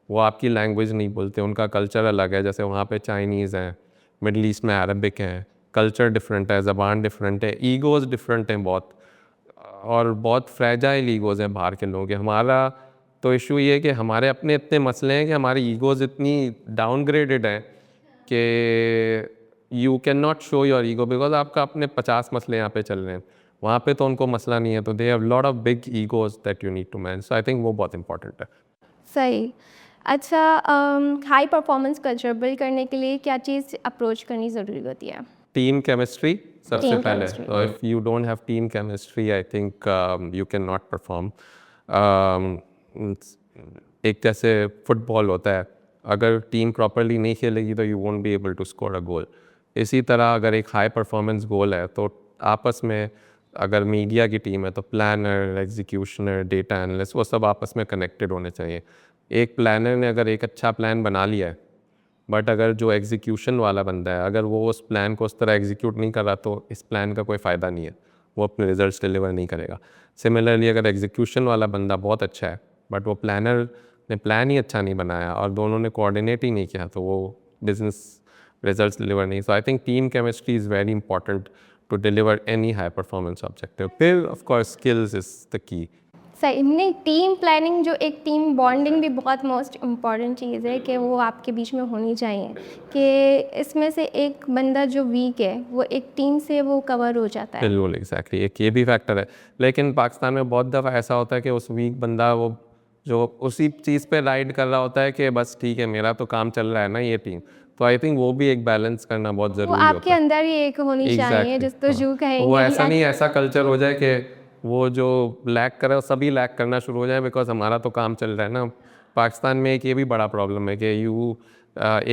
वो आपकी लैंग्वेज नहीं बोलते, उनका कल्चर अलग है। जैसे वहाँ पे चाइनीज़ हैं, मिडल ईस्ट में अरबिक हैं, कल्चर डिफरेंट है, ज़बान डिफरेंट है, ईगोज़ डिफरेंट हैं बहुत, और बहुत फ्रेजाइल ईगोज़ हैं बाहर के लोगों के। हमारा तो इशू ये है कि हमारे अपने इतने मसले हैं कि हमारी ईगोज़ इतनी डाउनग्रेडेड हैं कि you can not show your ego, because आपका अपने 50 मसले यहाँ पे चल रहे हैं। वहाँ पे तो उनको मसला नहीं है, तो they have lot of big egos that you need to manage. So I think वो बहुत इंपॉर्टेंट है। सही। अच्छा, हाई परफॉर्मेंस कल्चर बिल्ड करने के लिए क्या चीज़ अप्रोच करनी ज़रूरी होती है? टीम केमिस्ट्री सबसे Team पहले। chemistry. तो if you don't have team chemistry, I think you can not perform. एक जैसे फुटबॉल होता है, अगर टीम प्रॉपरली नहीं खेलेगी तो you won't be able to score a goal. इसी तरह अगर एक हाई परफॉर्मेंस गोल है, तो आपस में अगर मीडिया की टीम है तो प्लानर, एग्जीक्यूशनर, डेटा एनालिस्ट, वो सब आपस में कनेक्टेड होने चाहिए। एक प्लानर ने अगर एक अच्छा प्लान बना लिया है, बट अगर जो एग्जीक्यूशन वाला बंदा है, अगर वो उस प्लान को उस तरह एग्जीक्यूट नहीं कर रहा, तो इस प्लान का कोई फ़ायदा नहीं है, वो अपने रिजल्ट्स डिलीवर नहीं करेगा। सिमिलरली अगर एग्जीक्यूशन वाला बंदा बहुत अच्छा है, बट वो प्लानर ने प्लान ही अच्छा नहीं बनाया और दोनों ने कोऑर्डिनेट ही नहीं किया, तो वो बिजनेस रिजल्ट्स डिलीवर नहीं। So I think team chemistry is very important to deliver any high performance objective. फिर of course skills is the key. सही। नहीं, टीम प्लानिंग, जो एक टीम बॉन्डिंग भी बहुत मोस्ट इम्पॉर्टेंट चीज़ है कि वो आपके बीच में होनी चाहिए, कि इसमें से एक बंदा जो वीक है वो एक टीम से वो कवर हो जाता है। बिल्कुल, एग्जैक्टली, एक ये भी फैक्टर है। लेकिन पाकिस्तान में बहुत दफ़ा ऐसा होता है कि उस वीक बंदा वो जो उसी चीज़ पे राइड कर रहा होता है कि बस ठीक है, मेरा तो काम चल रहा है ना ये टीम। तो आई थिंक वो भी एक बैलेंस करना बहुत वो ज़रूरी होता है। आपके अंदर ही एक होनी चाहिए, जिस तो जो कहेंगे वो कि ऐसा नहीं, आज- ऐसा कल्चर हो जाए कि वो जो लैक करे वो सभी लैक करना शुरू हो जाए, बिकॉज हमारा तो काम चल रहा है ना। पाकिस्तान में एक ये भी बड़ा प्रॉब्लम है कि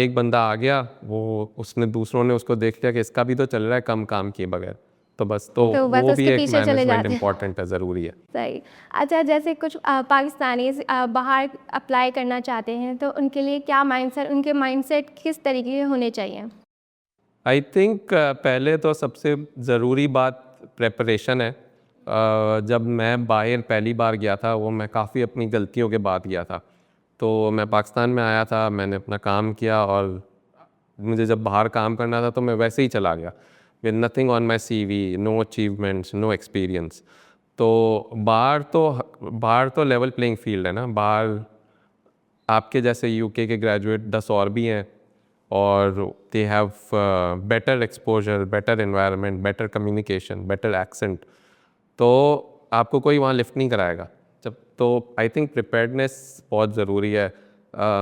एक बंदा आ गया, वो उसने दूसरों ने उसको देख लिया कि इसका भी तो चल रहा है कम काम किए बगैर, तो बस तो बस वो भी उसके एक पीछे चले मैनेजमेंट जाते हैं। इम्पॉर्टेंट है, ज़रूरी है। सही। अच्छा, जैसे कुछ पाकिस्तानी बाहर अप्लाई करना चाहते हैं, तो उनके लिए क्या माइंडसेट, उनके माइंडसेट किस तरीके के होने चाहिए? आई थिंक पहले तो सबसे ज़रूरी बात प्रेपरेशन है। जब मैं बाहर पहली बार गया था, वो मैं काफ़ी अपनी गलतियों के बाद गया था। तो मैं पाकिस्तान में आया था, मैंने अपना काम किया, और मुझे जब बाहर काम करना था तो मैं वैसे ही चला गया, with nothing on my CV, no achievements, no experience. तो बाहर तो लेवल प्लेइंग फील्ड है ना। बाहर आपके जैसे UK के ग्रेजुएट 10 और भी हैं, और they have better exposure, better environment, better communication, better accent. तो आपको कोई वहाँ लिफ्ट नहीं कराएगा जब। तो आई थिंक प्रिपेयर्डनेस बहुत ज़रूरी है।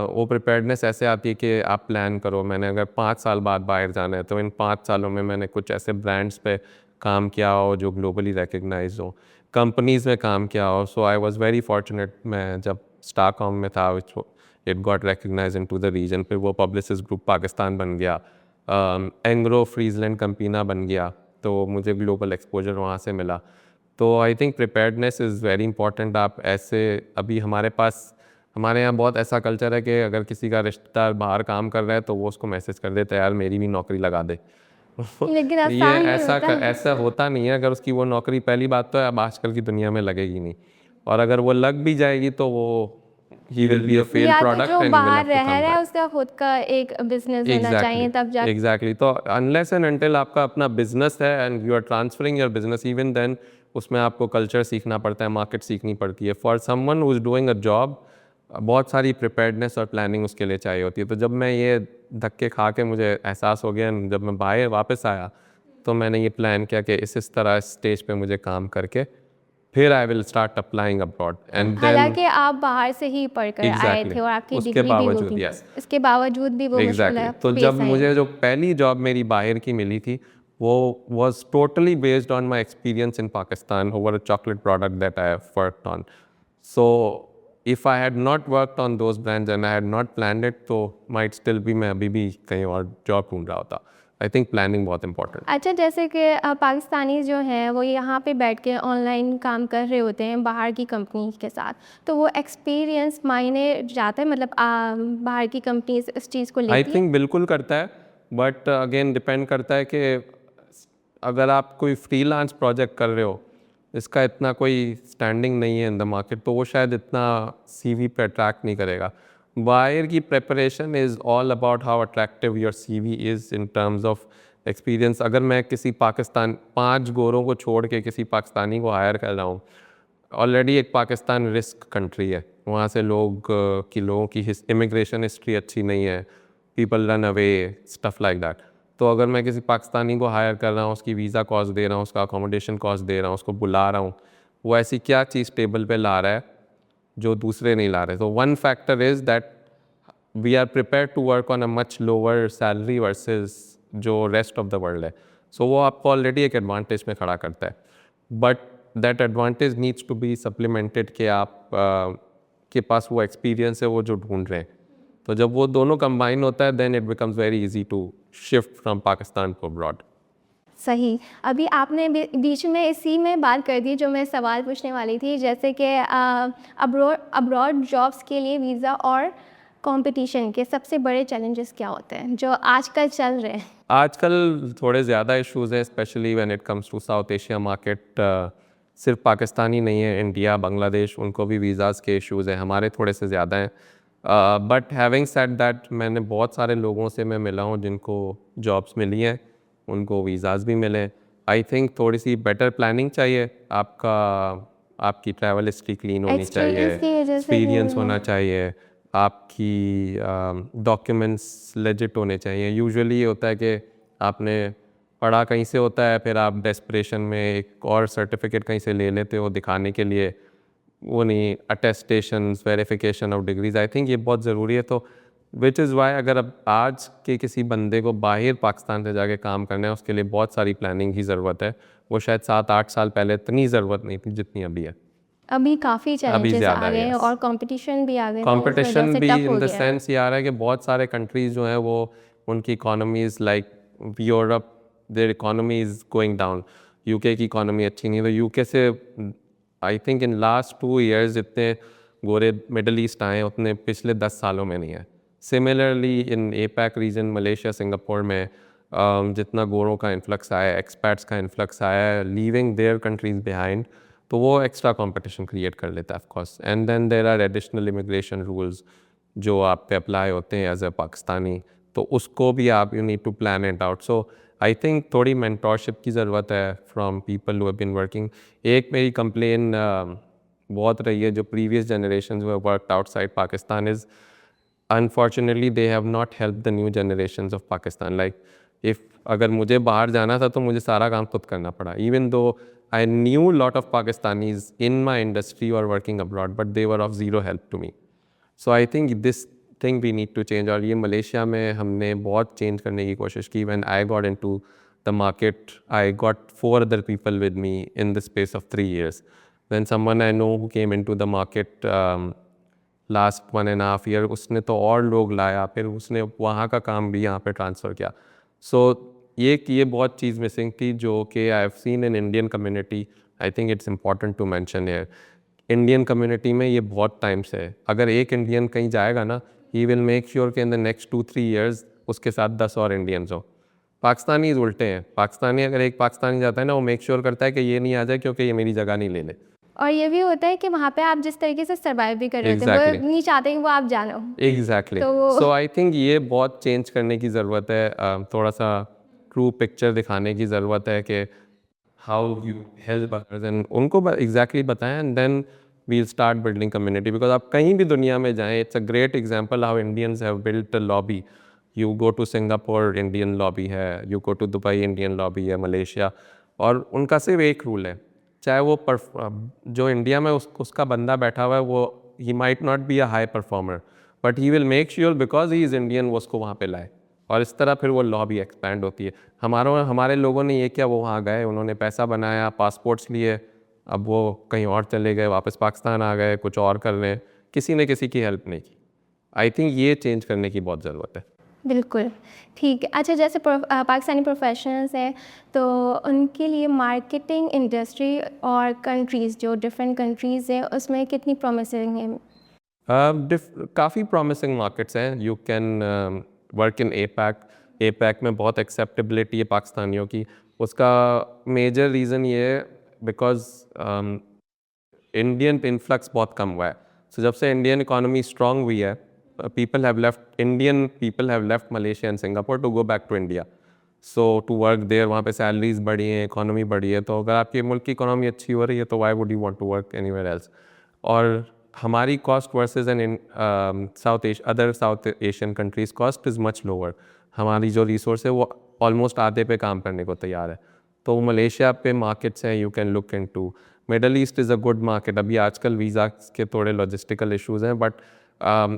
वो प्रिपेयर्डनेस ऐसे आती है कि आप प्लान करो। मैंने अगर 5 साल बाद बाहर जाना है, तो इन 5 सालों में मैंने कुछ ऐसे ब्रांड्स पे काम किया हो जो ग्लोबली रिकग्नाइज हो, कंपनीज़ में काम किया हो। So I was very fortunate. मैं जब स्टारकॉम में था, which it got recognise in to the region, फिर वो पब्लिसिस्ट ग्रुप पाकिस्तान बन गया, एंग्रो फ्रीजलैंड कंपीना बन गया, तो मुझे ग्लोबल एक्सपोजर वहाँ से मिला। तो I think preparedness is very important. आप ऐसे, अभी हमारे यहाँ बहुत ऐसा कल्चर है कि अगर किसी का रिश्तेदार बाहर काम कर रहा है तो वो उसको मैसेज कर देता है, यार मेरी भी नौकरी लगा दे। लेकिन ये आसान नहीं होता। ऐसा होता नहीं है। अगर उसकी वो नौकरी, पहली बात तो अब आजकल की दुनिया में लगेगी नहीं, और अगर वो लग भी जाएगी तो वो he will be a fail या तो प्रोडक्ट जो एंड बाहर रह रहा है उसका खुद का एक बिजनेस होना चाहिए, तब जाके। एग्जैक्टली। तो अनलेस एंड अनटिल आपका अपना बिजनेस है and you are transferring your business, even then उसमें आपको कल्चर सीखना पड़ता है, मार्केट सीखनी पड़ती है। For someone who is doing a job, बहुत सारी प्रिपेयर्डनेस और प्लानिंग उसके लिए चाहिए होती है। तो जब मैं ये धक्के खा के मुझे एहसास हो गया, जब मैं बाहर वापस आया, तो मैंने ये प्लान किया कि इस तरह स्टेज पे मुझे काम करके फिर I will start applying abroad and then हालांकि आप बाहर से ही पढ़कर आए Exactly. थे और आपकी उसके डिग्री भी वो बावजूद, थी, yes. इसके बावजूद भी वो एग्जैक्टली मुश्किलें तो पेश जब आई। मुझे जो पहली जॉब मेरी बाहर की मिली थी वो was totally based on my experience in Pakistan over a chocolate product that I have worked on. So if I had not worked on those brands and I had not planned it, तो might still be मैं अभी भी कहीं और job ढूंढ रहा होता. I think planning बहुत important. अच्छा, जैसे कि पाकिस्तानी जो हैं वो यहाँ पे बैठ के ऑनलाइन काम कर रहे होते हैं बाहर की कंपनी के साथ, तो वो एक्सपीरियंस मायने जाता है, मतलब बाहर की कंपनी इस चीज़ को आई लेती है? थिंक बिल्कुल करता है, बट अगेन डिपेंड करता है कि अगर आप कोई फ्रीलांस प्रोजेक्ट कर रहे हो इसका इतना कोई स्टैंडिंग नहीं है इन द मार्केट, तो वो शायद इतना सीवी पे अट्रैक्ट नहीं करेगा. बाहर की preparation is all about how attractive your CV is in terms of experience. अगर मैं किसी पाकिस्तान 5 गोरों को छोड़ के किसी पाकिस्तानी को हायर कर रहा हूँ, ऑलरेडी एक पाकिस्तान रिस्क कंट्री है, वहाँ से लोगों की इमिग्रेशन हिस्ट्री अच्छी नहीं है, people run away, stuff like that. तो अगर मैं किसी पाकिस्तानी को हायर कर रहा हूँ, उसकी वीज़ा कॉस्ट दे रहा हूँ, उसका अकोमोडेशन कॉस्ट दे रहा हूँ, उसको बुला रहा हूँ, वो ऐसी क्या चीज़ टेबल पे ला रहा है जो दूसरे नहीं ला रहे. तो one factor is that we are prepare to work on a much lower salary versus जो रेस्ट ऑफ द वर्ल्ड है. सो वो आपको ऑलरेडी एक एडवांटेज में खड़ा करता है, but that advantage needs to be supplemented कि आप के पास वो एक्सपीरियंस है वो जो ढूंढ रहे हैं. तो जब वो दोनों कंबाइन होता है then it becomes very easy to shift from Pakistan to abroad. सही, अभी आपने बीच में इसी में बात कर दी जो मैं सवाल पूछने वाली थी, जैसे कि अब्रॉड जॉब्स के लिए वीज़ा और कंपटीशन के सबसे बड़े चैलेंजेस क्या होते हैं जो आजकल चल रहे हैं? आजकल थोड़े ज़्यादा इश्यूज़ हैं, specially when it comes to South Asia market. सिर्फ पाकिस्तानी नहीं है, इंडिया, बांग्लादेश, उनको भी वीज़ाज़ के इश्यूज़ हैं, हमारे थोड़े से ज़्यादा हैं. बट हैविंग सेड दैट, मैंने बहुत सारे लोगों से मैं मिला हूँ जिनको जॉब्स मिली हैं, उनको वीज़ाज़ भी मिले. आई थिंक थोड़ी सी बेटर प्लानिंग चाहिए. आपकी ट्रैवल हिस्ट्री क्लीन होनी चाहिए, Experience की वजह से एक्सपीरियंस भी- होना चाहिए, आपकी डॉक्यूमेंट्स लेजिट होने चाहिए. यूजुअली ये होता है कि आपने पढ़ा कहीं से होता है, फिर आप डेस्परेशन में एक और सर्टिफिकेट कहीं से ले लेते हो दिखाने के लिए, वो नहीं, attestations, verification of degrees. I think ये बहुत ज़रूरी है. तो विच इज़ वाई अगर अब आज के किसी बंदे को बाहर पाकिस्तान से जाके काम करना है, उसके लिए बहुत सारी प्लानिंग की ज़रूरत है. वो शायद 7-8 साल पहले इतनी ज़रूरत नहीं थी जितनी अभी है. अभी काफ़ी चैलेंजेस ज़्यादा आ गए है, हैं yes. और कंपटीशन भी आ गए, तो उस वजह कंपटीशन से भी टफ हो इन द गया है। सेंस ये आ रहा है कि बहुत सारे कंट्रीज़ जो हैं वो उनकी economies like Europe, there economy is going down. UK की इकोनॉमी अच्छी नहीं है, तो यूके से I think in last 2 years जितने गोरे मिडल ईस्ट आए हैं उतने पिछले 10 सालों में नहीं है. Similarly in APAC region, Malaysia, Singapore में जितना गोरों का इन्फ्लक्स आया है, एक्सपैट्स का इन्फ्लक्स आया है, लीविंग देयर कंट्रीज़ बिहाइंड, तो वो एक्स्ट्रा कंपटीशन क्रिएट कर लेता है of course. And then there are additional immigration rules जो आप पे अप्लाई होते हैं एज ए पाकिस्तानी, तो उसको भी आप you need to plan it out. So I think थोड़ी मेंटोरशिप की ज़रूरत है from people who have been working. एक मेरी कंप्लेन बहुत रही है जो previous generation who have worked outside Pakistan is unfortunately they have not help the new generation of Pakistan. Like if अगर मुझे बाहर जाना था तो मुझे सारा काम खुद करना पड़ा, even though I knew a lot of Pakistanis in my industry or working abroad, but they were of zero help to me. So I think this thing we need to change. और ये Malaysia में हमने बहुत change करने की कोशिश की. When I got into the market, I got 4 other people with me in the space of 3 years. Then someone I know who came into the market last 1.5 year, उसने तो और लोग लाया, फिर उसने वहाँ का काम भी यहाँ पे ट्रांसफ़र किया. So ये बहुत चीज़ मिसिंग थी जो कि I have seen in Indian community. I think it's important to mention here. Indian community में ये बहुत टाइम से है. अगर एक इंडियन कहीं जाएगा ना, ही विल मेक श्योर कि इन द नेक्स्ट 2-3 ईयर्स उसके साथ 10 और इंडियंस हो. पाकिस्तानी उल्टे हैं. पाकिस्तानी अगर एक पाकिस्तानी जाता है ना, वो मेक श्योर करता है कि ये नहीं आ जाए क्योंकि ये मेरी जगह नहीं ले ले. और ये भी होता है कि वहाँ पे आप जिस तरीके से सर्वाइव भी कर रहे होते हैं, Exactly. वो नहीं चाहते कि वो आप जानो. एग्जैक्टली. तो- सो आई थिंक ये बहुत चेंज करने की ज़रूरत है. थोड़ा सा ट्रू पिक्चर दिखाने की ज़रूरत है कि how you help others and उनको एग्जैक्टली बताएं, and then we'll start building community. Because आप कहीं भी दुनिया में जाएं, it's a great example how Indians have built a lobby. You go to Singapore Indian lobby है, you go to Dubai Indian lobby है, मलेशिया, और उनका सिर्फ एक रूल है, चाहे वो जो इंडिया में उसका बंदा बैठा हुआ है वो he might not be a high performer but he will make sure because he is Indian वो उसको वहाँ पे लाए, और इस तरह फिर वो लॉ भी एक्सपैंड होती है। हमारे लोगों ने ये किया, वो वहाँ गए, उन्होंने पैसा बनाया, पासपोर्ट्स लिए, अब वो कहीं और चले गए, वापस पाकिस्तान आ गए, कुछ और कर रहे हैं, किसी ने किसी की हेल्प नहीं की। आई थिंक ये चेंज करने की बहुत ज़रूरत है। बिल्कुल ठीक है। अच्छा, जैसे पाकिस्तानी प्रोफेशनल्स हैं तो उनके लिए मार्केटिंग इंडस्ट्री और कंट्रीज़, जो डिफरेंट कंट्रीज़ हैं, उसमें कितनी प्रॉमिसिंग है? काफ़ी प्रॉमिसिंग मार्केट्स हैं। You can work in APAC में बहुत एक्सेप्टेबिलिटी है पाकिस्तानियों की। उसका मेजर रीज़न ये है बिकॉज इंडियन इन्फ्लक्स बहुत कम हुआ है। सो जब से इंडियन इकोनॉमी स्ट्रांग हुई है, Indian people have left Malaysia and Singapore to go back to India, so to work there. वहाँ पे सैलरीज बढ़ी हैं, इकोनॉमी बढ़ी है, तो अगर आपके मुल्क की इकोनॉमी अच्छी हो रही है तो why would you want to work anywhere else. और हमारी cost versus other South Asian countries cost is much lower. हमारी जो रिसोर्स है वो ऑलमोस्ट आधे पे काम करने को तैयार है। तो मलेशिया पे मार्केट्स हैं, you can look into. Middle east is a good market. अभी आजकल वीज़ा के थोड़े लॉजिस्टिकल इश्यूज हैं, but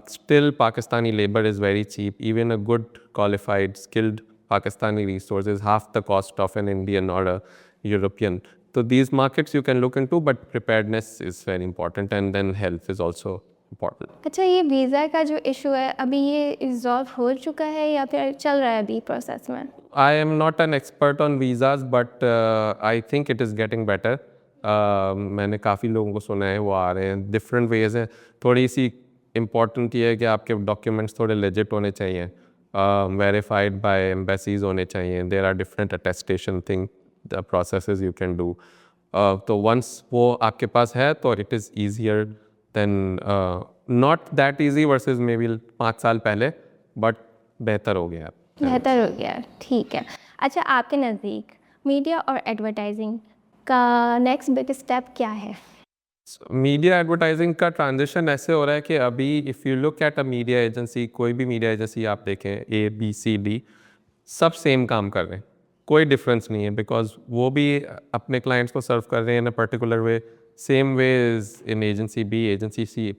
still Pakistani labor is very cheap. Even a good qualified skilled Pakistani resource is half the cost of an Indian or a European. So these markets you can look into, but preparedness is very important, and then health is also important. अच्छा, ये visa का जो issue है अभी ये resolve हो चुका है या फिर चल रहा है अभी प्रोसेस में? I am not an expert on visas, but I think it is getting better. मैंने काफ़ी लोगों को सुना है वो आ रहे हैं, डिफरेंट वेज हैं। थोड़ी सी इम्पॉर्टेंट ये है कि आपके डॉक्यूमेंट्स थोड़े लेजिट होने चाहिए, वेरीफाइड बाय एम्बेसीज होने चाहिए। There are different attestation thing the processes you can do. तो वंस वो आपके पास है तो it is easier than, not that easy versus may be 5 साल पहले, बट बेहतर हो गया। बेहतर हो गया, ठीक है। अच्छा, आपके नज़दीक मीडिया और एडवर्टाइजिंग का नेक्स्ट बिग स्टेप क्या है? मीडिया एडवर्टाइजिंग का ट्रांजिशन ऐसे हो रहा है कि अभी if you look at a media agency, कोई भी मीडिया एजेंसी आप देखें, ABCD, सब सेम काम कर रहे हैं, कोई डिफरेंस नहीं है, बिकॉज वो भी अपने क्लाइंट्स को सर्व कर रहे हैं in a particular way, same way is in agency B, agency C।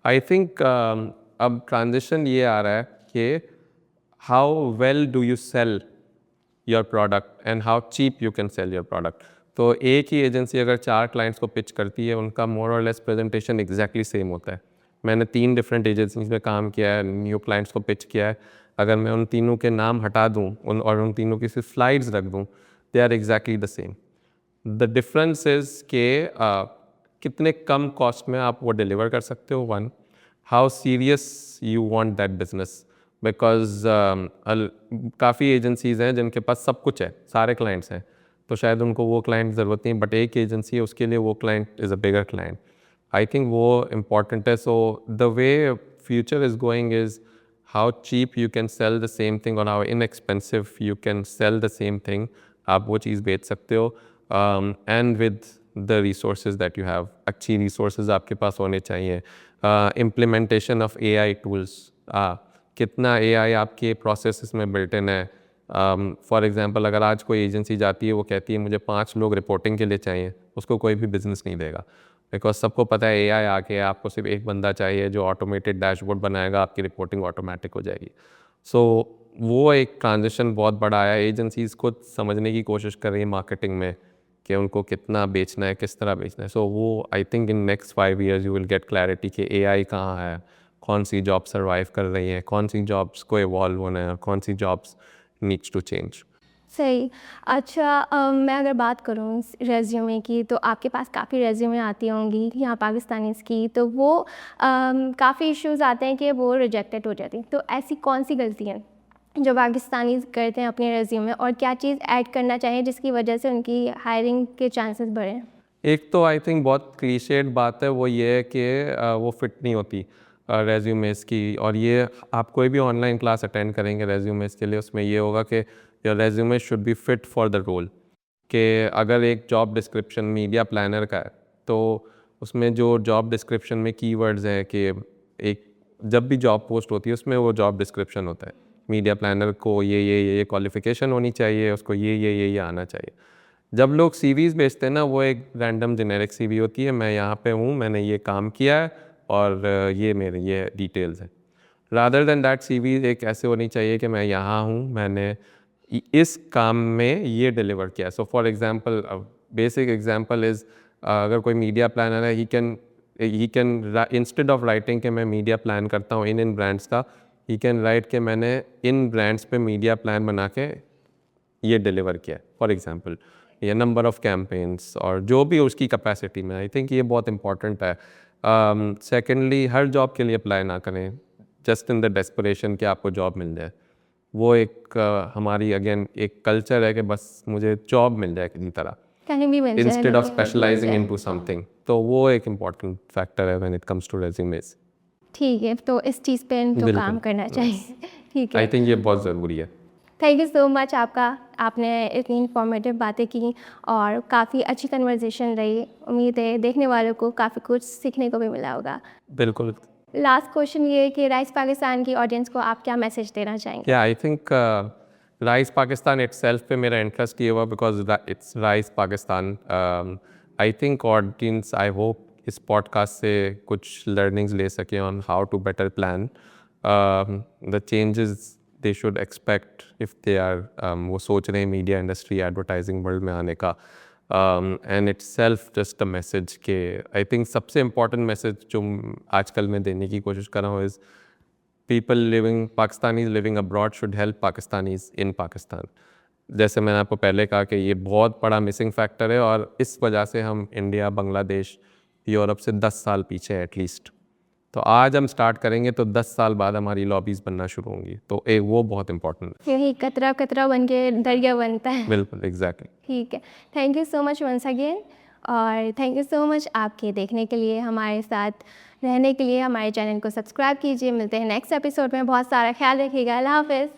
I think अब ट्रांजिशन ये आ रहा है कि how well do you sell your product and how cheap you can sell your product. तो एक ही एजेंसी अगर 4 clients को पिच करती है, उनका मोर और लेस प्रेजेंटेशन एग्जैक्टली सेम होता है। मैंने 3 डिफरेंट एजेंसीज में काम किया है, न्यू क्लाइंट्स को पिच किया है। अगर मैं उन तीनों के नाम हटा दूँ और उन तीनों की सिर्फ स्लाइड्स रख दूँ, they are exactly the same. The difference is के कितने कम कॉस्ट में आप वो डिलीवर कर सकते हो, one, how serious you want that business, because काफ़ी एजेंसीज़ हैं जिनके पास सब कुछ है, सारे क्लाइंट्स हैं, तो शायद उनको वो क्लाइंट ज़रूरत नहीं, बट एक एजेंसी है उसके लिए वो client is a bigger client. I think वो इम्पॉर्टेंट है। So the way future is going is how cheap you can sell the same thing और how inexpensive you can sell the same thing. आप वो चीज़ बेच सकते हो, and with the resources that you have. अच्छी resources आपके पास होने चाहिए। इम्प्लीमेंटेशन ऑफ AI टूल्स, कितना AI आपके प्रोसेस में बिल्ट इन है। फॉर एग्जांपल, अगर आज कोई एजेंसी जाती है, वो कहती है मुझे 5 लोग रिपोर्टिंग के लिए चाहिए, उसको कोई भी बिजनेस नहीं देगा, बिकॉज सबको पता है AI आके आपको सिर्फ एक बंदा चाहिए जो ऑटोमेटेड डैशबोर्ड बनाएगा, आपकी रिपोर्टिंग ऑटोमेटिक हो जाएगी। सो वो एक ट्रांजिशन बहुत बड़ा आया। एजेंसीज़ खुद समझने की कोशिश कर रही है मार्केटिंग में कि उनको कितना बेचना है, किस तरह बेचना है। सो वो I think in next 5 years you will get clarity कि AI कहाँ है, कौन सी जॉब सर्वाइव कर रही हैं, कौन सी जॉब्स को इवॉल्व होना है और कौन सी जॉब्स needs to change. सही। अच्छा, मैं अगर बात करूँ रेज्यूमे की, तो आपके पास काफ़ी रेज्यूमे आती होंगी यहाँ पाकिस्तानीज़ की, तो वो काफ़ी इश्यूज आते हैं कि वो रिजेक्टेड हो जाती हैं। तो ऐसी कौन सी गलती है जो पाकिस्तानीज़ करते हैं अपने रेज्यूमे, और क्या चीज़ ऐड करना चाहिए जिसकी वजह से उनकी हायरिंग के चांसेस बढ़ें? एक तो आई थिंक बहुत क्लीशेड बात है, वो ये है कि वो फिट नहीं होती रेज्यूमेस की। और ये आप कोई भी ऑनलाइन क्लास अटेंड करेंगे रेज्यूमेस के लिए, उसमें ये होगा कि your resume should be fit for the role. कि अगर एक जॉब डिस्क्रिप्शन मीडिया प्लानर का है, तो उसमें जो जॉब डिस्क्रिप्शन में कीवर्ड्स हैं कि एक जब भी जॉब पोस्ट होती है उसमें वो जॉब डिस्क्रिप्शन होता है मीडिया प्लानर को ये क्वालिफ़िकेशन होनी चाहिए, उसको ये आना चाहिए। जब लोग सीवीज़ भेजते हैं ना, वो एक रैंडम जेनेरिक सीवी होती है, मैं यहाँ पे हूँ, मैंने ये काम किया है और ये मेरे ये डिटेल्स हैं। रादर देन दैट सीवी एक ऐसे होनी चाहिए कि मैं यहाँ हूँ, मैंने इस काम में ये डिलीवर किया। So for example, basic example is, अगर कोई मीडिया प्लानर है, he can instead of writing कि मैं मीडिया प्लान करता हूँ इन ब्रांड्स का, ही कैन राइट कि मैंने इन ब्रांड्स पे मीडिया प्लान बना के ये डिलीवर किया है, फॉर एग्जांपल, या नंबर ऑफ कैंपेन्स और जो भी उसकी कैपेसिटी में। आई थिंक ये बहुत इंपॉर्टेंट है। सेकेंडली, हर जॉब के लिए अप्लाई ना करें जस्ट इन द डेस्परेशन कि आपको जॉब मिल जाए। वो एक हमारी अगेन एक कल्चर है कि बस मुझे जॉब मिल जाए किसी तरह, कहीं भी मिल जाए, इंस्टेड ऑफ कहीं भी मिल स्पेशलाइजिंग जाए। Into something. तो वो एक इम्पॉर्टेंट फैक्टर है when it comes to resumes. ठीक है, तो इस चीज़ पे इनको बिल्कुल, काम करना चाहिए। ठीक आई है, थिंक ये बहुत ज़रूरी है। थैंक यू सो मच आपने इतनी इन्फॉर्मेटिव बातें की और काफ़ी अच्छी कन्वर्सेशन रही। उम्मीद है देखने वालों को काफ़ी कुछ सीखने को भी मिला होगा। बिल्कुल। लास्ट क्वेश्चन ये है कि राइस पाकिस्तान की ऑडियंस को आप क्या मैसेज देना चाहेंगे? या I think Rise Pakistan itself पे मेरा इंटरेस्ट ये हुआ because it's Rise Pakistan. I think audience, I hope इस पॉडकास्ट से कुछ लर्निंग्स ले सकें on how to better plan the changes they should expect if they are, वो सोच रहे हैं मीडिया इंडस्ट्री एडवर्टाइजिंग वर्ल्ड में आने का। And itself just a message के आई थिंक सबसे इम्पॉर्टेंट मैसेज जो आजकल मैं देने की कोशिश कर रहा हूँ is people living, Pakistanis living abroad should help Pakistanis in Pakistan. जैसे मैंने आपको पहले कहा कि ये बहुत बड़ा मिसिंग फैक्टर है और इस वजह से हम इंडिया, बांग्लादेश, यूरोप से 10 साल पीछे है एटलीस्ट। तो आज हम स्टार्ट करेंगे तो 10 साल बाद हमारी लॉबीज़ बनना शुरू होंगी। तो एक वो बहुत इंपॉर्टेंट है। यही कतरा कतरा बन के दरिया बनता है। बिल्कुल, एग्जैक्टली। ठीक है, thank you so much once again और थैंक यू सो मच आपके देखने के लिए, हमारे साथ रहने के लिए। हमारे चैनल को सब्सक्राइब कीजिए। मिलते हैं नेक्स्ट एपिसोड में। बहुत सारा ख्याल रखिएगा। अल्लाह हाफ़िज़।